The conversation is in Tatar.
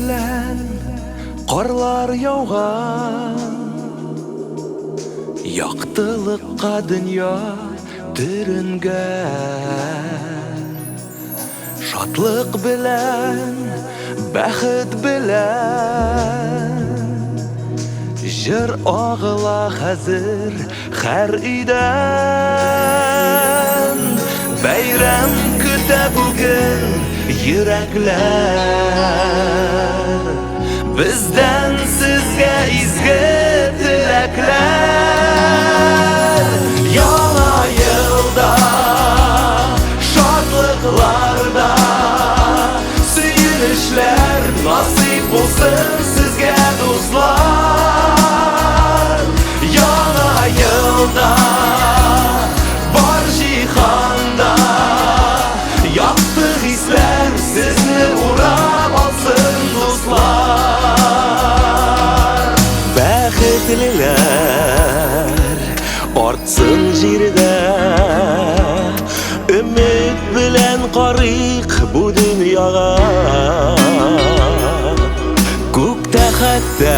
bilen qarlar yauğan, yaqtılıqqa dünya türüngen. Şatlık bilen, bäxit bilen jir ağıla hazır her iden. Bayram küte bugün yürekler, bizden sizge izgi tilekler. Yana yılda, şadlıklarda söyünüşler nasip olsun sizge dostlar. Yana yılda, var jihanda yaptık hisler sizni uğrab alsın dostlar. Bäxitliler artsın jirde, ümit bilen qarıyk bu dünyaga. Gökte hatta